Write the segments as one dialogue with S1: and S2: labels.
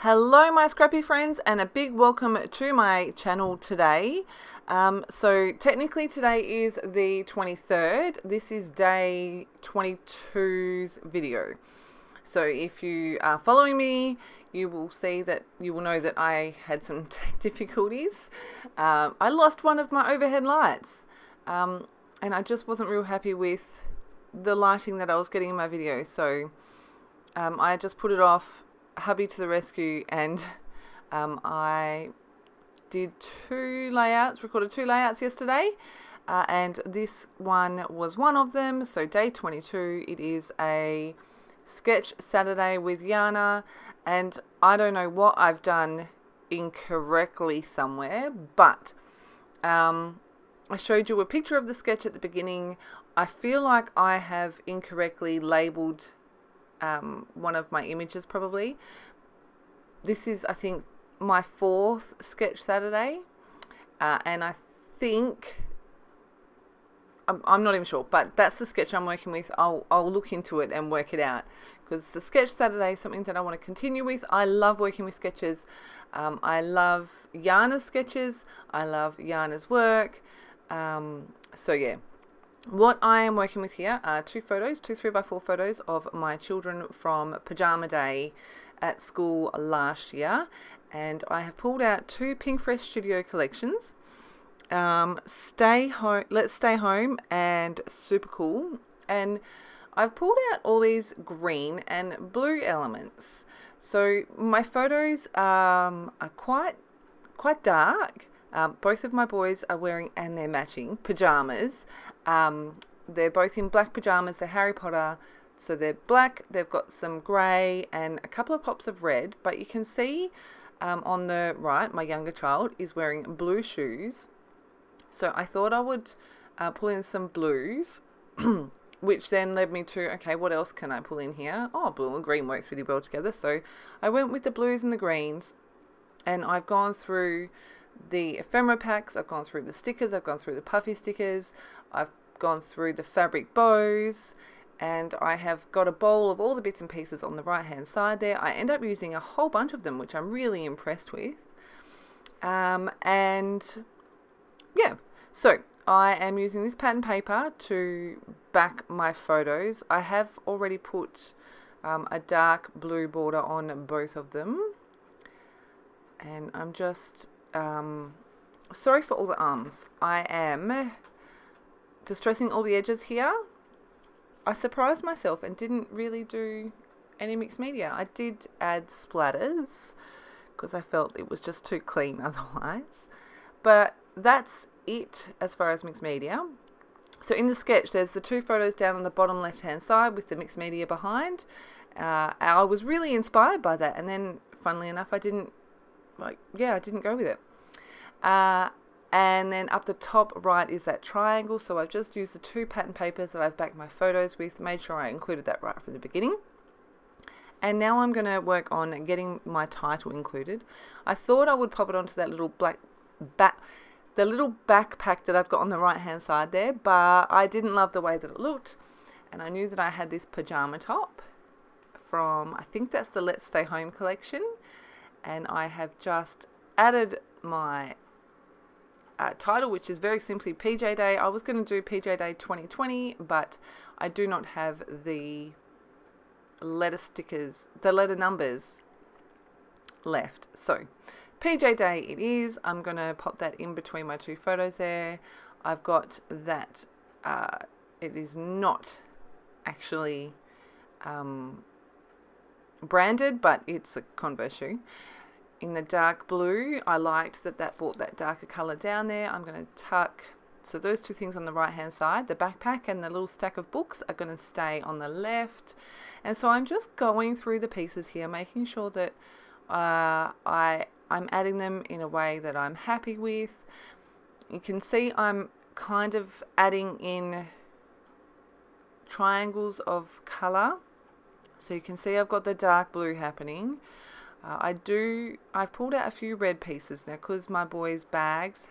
S1: Hello my scrappy friends, and a big welcome to my channel today. So technically today is the 23rd. This is day 22's video. So if you are following me, you will know that I had some difficulties. I lost one of my overhead lights, and I just wasn't real happy with the lighting that I was getting in my video. So I just put it off. Hubby to the rescue, and I recorded two layouts yesterday, and this one was one of them. So day 22, it is a sketch Saturday with Yana, and I don't know what I've done incorrectly somewhere, but I showed you a picture of the sketch at the beginning. I feel like I have incorrectly labeled one of my images probably. This is, I think, my fourth sketch Saturday, and I think, I'm not even sure, but that's the sketch I'm working with. I'll look into it and work it out, because the sketch Saturday is something that I want to continue with. I love working with sketches. I love Yana's sketches. I love Yana's work. So yeah. What I am working with here are two 3x4 photos of my children from Pajama Day at school last year, and I have pulled out two Pink Fresh Studio collections, Let's Stay Home and Super Cool, and I've pulled out all these green and blue elements. So my photos are quite dark. Both of my boys are wearing, and they're matching, pajamas. They're both in black pajamas. They're Harry Potter, so they're black. They've got some grey and a couple of pops of red, but you can see on the right, my younger child is wearing blue shoes. So I thought I would pull in some blues, which then led me to, okay, what else can I pull in here? Oh, blue and green works really well together. So I went with the blues and the greens, and I've gone through the ephemera packs, I've gone through the stickers, I've gone through the puffy stickers, I've gone through the fabric bows, and I have got a bowl of all the bits and pieces on the right hand side there. I end up using a whole bunch of them, which I'm really impressed with. And yeah, so I am using this pattern paper to back my photos. I have already put a dark blue border on both of them, and I'm just sorry for all the arms. I am distressing all the edges here. I surprised myself and didn't really do any mixed media. I did add splatters because I felt it was just too clean otherwise. But that's it as far as mixed media. So in the sketch, there's the two photos down on the bottom left hand side with the mixed media behind. I was really inspired by that, and then funnily enough, I didn't go with it. And then up the top right is that triangle. So I've just used the two pattern papers that I've backed my photos with, made sure I included that right from the beginning. And now I'm going to work on getting my title included. I thought I would pop it onto that little the little backpack that I've got on the right hand side there, but I didn't love the way that it looked. And I knew that I had this pajama top from, I think that's the Let's Stay Home collection. And I have just added my title, which is very simply PJ Day. I was going to do PJ Day 2020, but I do not have the letter numbers left. So PJ Day it is. I'm going to pop that in between my two photos there. I've got that. It is not actually branded, but it's a Converse shoe. In the dark blue, I liked that brought that darker colour down there. I'm going to tuck, so those two things on the right hand side, the backpack and the little stack of books, are going to stay on the left. And so I'm just going through the pieces here, making sure that I'm adding them in a way that I'm happy with. You can see I'm kind of adding in triangles of colour. So you can see I've got the dark blue happening. I've pulled out a few red pieces now because my boys' bags,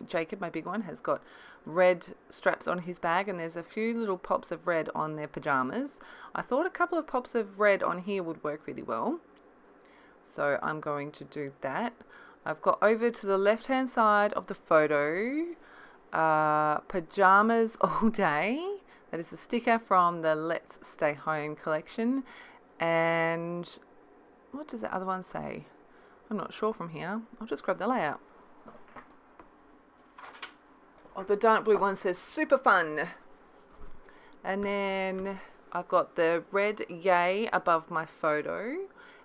S1: Jacob, my big one, has got red straps on his bag, and there's a few little pops of red on their pajamas. I thought a couple of pops of red on here would work really well. So I'm going to do that. I've got over to the left hand side of the photo, pajamas all day. That is the sticker from the Let's Stay Home collection. And what does the other one say? I'm not sure from here. I'll just grab the layout. Oh, the dark blue one says super fun. And then I've got the red yay above my photo.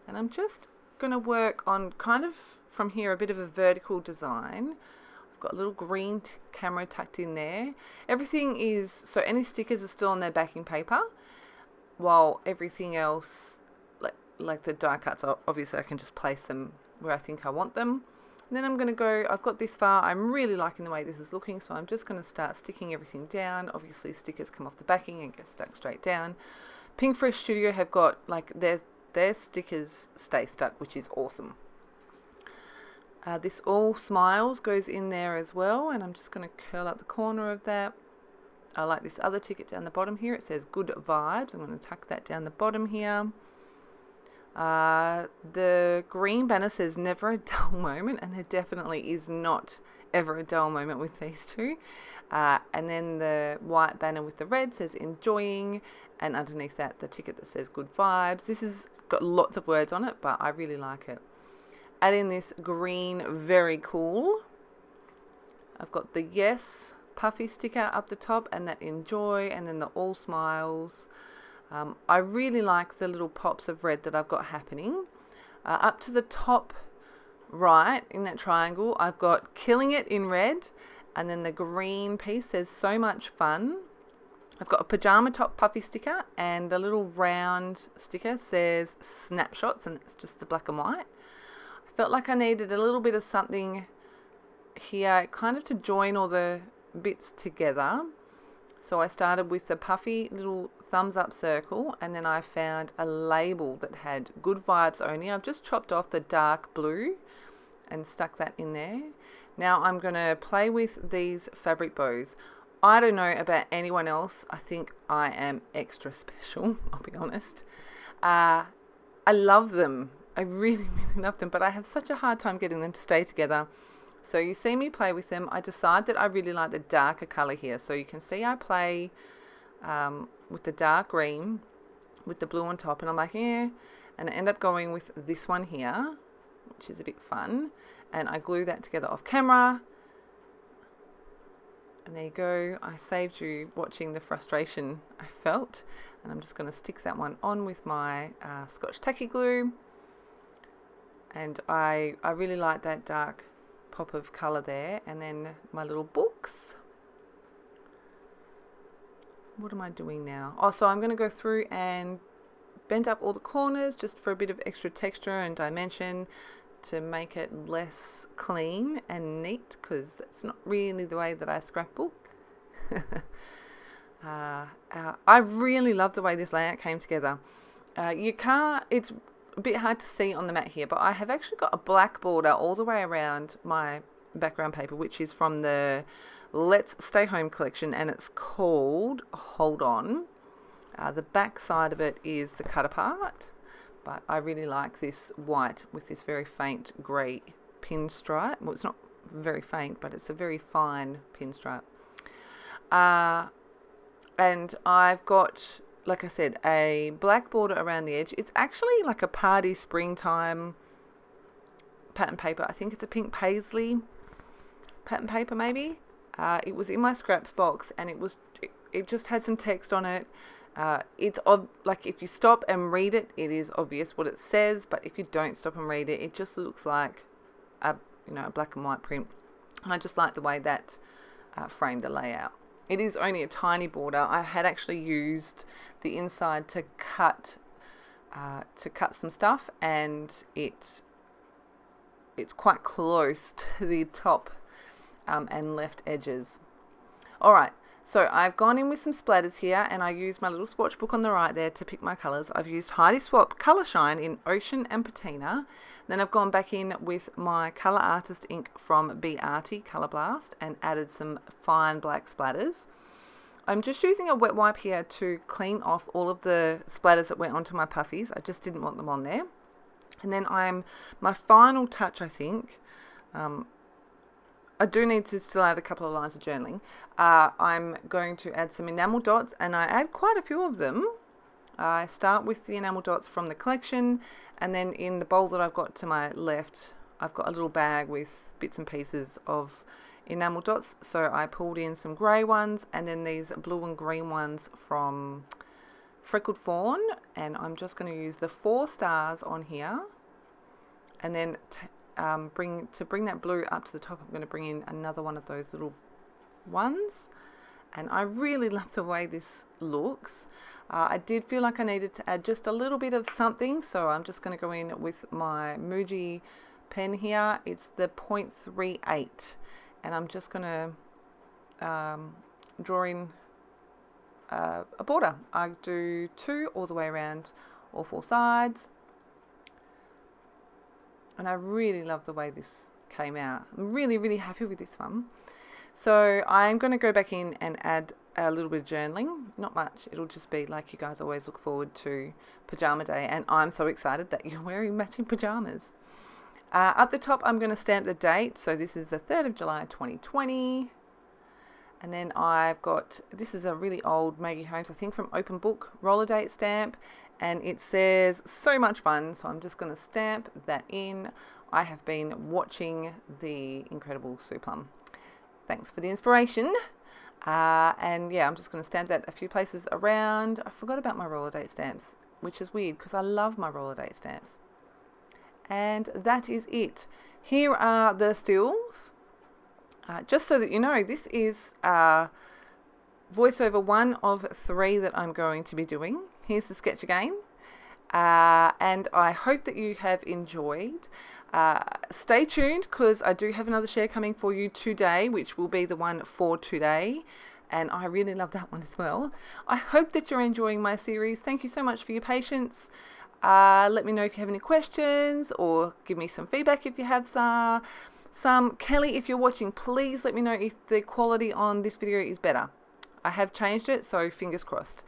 S1: And I'm just going to work on kind of from here a bit of a vertical design. I've got a little green camera tucked in there. Everything is, so any stickers are still on their backing paper, while everything else, like the die cuts, obviously I can just place them where I think I want them. And then I'm going to go, I've got this far, I'm really liking the way this is looking, so I'm just going to start sticking everything down. Obviously stickers come off the backing and get stuck straight down. Pink Fresh Studio have got, like, their stickers stay stuck, which is awesome. This All Smiles goes in there as well, and I'm just going to curl up the corner of that. I like this other ticket down the bottom here. It says Good Vibes. I'm going to tuck that down the bottom here. The green banner says Never a Dull Moment, and there definitely is not ever a dull moment with these two. And then the white banner with the red says Enjoying, and underneath that the ticket that says Good Vibes. This has got lots of words on it, but I really like it. Add in this green, very cool. I've got the Yes puffy sticker up the top, and that Enjoy, and then the All Smiles. I really like the little pops of red that I've got happening. Up to the top right in that triangle, I've got Killing It in red, and then the green piece says So Much Fun. I've got a pajama top puffy sticker, and the little round sticker says Snapshots, and it's just the black and white. I felt like I needed a little bit of something here, kind of to join all the bits together. So I started with the puffy little thumbs up circle, and then I found a label that had Good Vibes Only. I've just chopped off the dark blue and stuck that in there. Now I'm going to play with these fabric bows. I don't know about anyone else. I think I am extra special, I'll be honest. I love them. I really, really love them, but I have such a hard time getting them to stay together. So you see me play with them. I decide that I really like the darker colour here. So you can see I play with the dark green with the blue on top, and I'm like, yeah. And I end up going with this one here, which is a bit fun. And I glue that together off camera. And there you go. I saved you watching the frustration I felt. And I'm just going to stick that one on with my Scotch tacky glue. And I really like that dark pop of colour there. And then my little books. What am I doing now? Oh, so I'm going to go through and bend up all the corners just for a bit of extra texture and dimension to make it less clean and neat, because it's not really the way that I scrapbook. I really love the way this layout came together. It's a bit hard to see on the mat here, but I have actually got a black border all the way around my background paper, which is from the Let's Stay Home collection, and it's called Hold On. The back side of it is the cut apart, but I really like this white with this very faint grey pinstripe. Well, it's not very faint, but it's a very fine pinstripe. And I've got, like I said, a black border around the edge. It's actually like a party springtime pattern paper. I think it's a pink paisley pattern paper, maybe. It was in my scraps box, and it just had some text on it. It's like if you stop and read it, it is obvious what it says, but if you don't stop and read it, it just looks like a black and white print. And I just like the way that framed the layout. It is only a tiny border. I had actually used the inside to cut some stuff, and it's quite close to the top and left edges. All right. So I've gone in with some splatters here, and I used my little swatch book on the right there to pick my colours. I've used Heidi Swap Colour Shine in Ocean and Patina. Then I've gone back in with my Colour Artist ink from Be Arty Colour Blast and added some fine black splatters. I'm just using a wet wipe here to clean off all of the splatters that went onto my puffies. I just didn't want them on there. And then my final touch, I think, I do need to still add a couple of lines of journaling. I'm going to add some enamel dots, and I add quite a few of them. I start with the enamel dots from the collection, and then in the bowl that I've got to my left, I've got a little bag with bits and pieces of enamel dots. So I pulled in some grey ones, and then these blue and green ones from Freckled Fawn, and I'm just going to use the 4 stars on here, and then bring that blue up to the top. I'm going to bring in another one of those little ones, and I really love the way this looks. I did feel like I needed to add just a little bit of something, so I'm just going to go in with my Muji pen here. It's the 0.38, and I'm just going to draw in a border. I do 2 all the way around all 4 sides, and I really love the way this came out. I'm really, really happy with this one. So I'm going to go back in and add a little bit of journaling. Not much. It'll just be like you guys always look forward to pajama day, and I'm so excited that you're wearing matching pajamas. Up the top, I'm going to stamp the date. So this is the 3rd of July 2020. And then I've got, this is a really old Maggie Holmes, I think from Open Book, roller date stamp. And it says, so much fun. So I'm just going to stamp that in. I have been watching the incredible Sue Plum. Thanks for the inspiration. And yeah, I'm just going to stamp that a few places around. I forgot about my roller date stamps, which is weird because I love my roller date stamps. And that is it. Here are the stills. Just so that you know, this is voiceover 1 of 3 that I'm going to be doing. Here's the sketch again. And I hope that you have enjoyed. Stay tuned because I do have another share coming for you today, which will be the one for today. And I really love that one as well. I hope that you're enjoying my series. Thank you so much for your patience. Let me know if you have any questions, or give me some feedback if you have some. Kelly, if you're watching, please let me know if the quality on this video is better. I have changed it, so fingers crossed.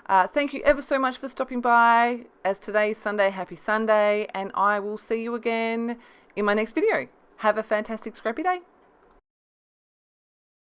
S1: Thank you ever so much for stopping by. As today's Sunday, happy Sunday, and I will see you again in my next video. Have a fantastic scrappy day.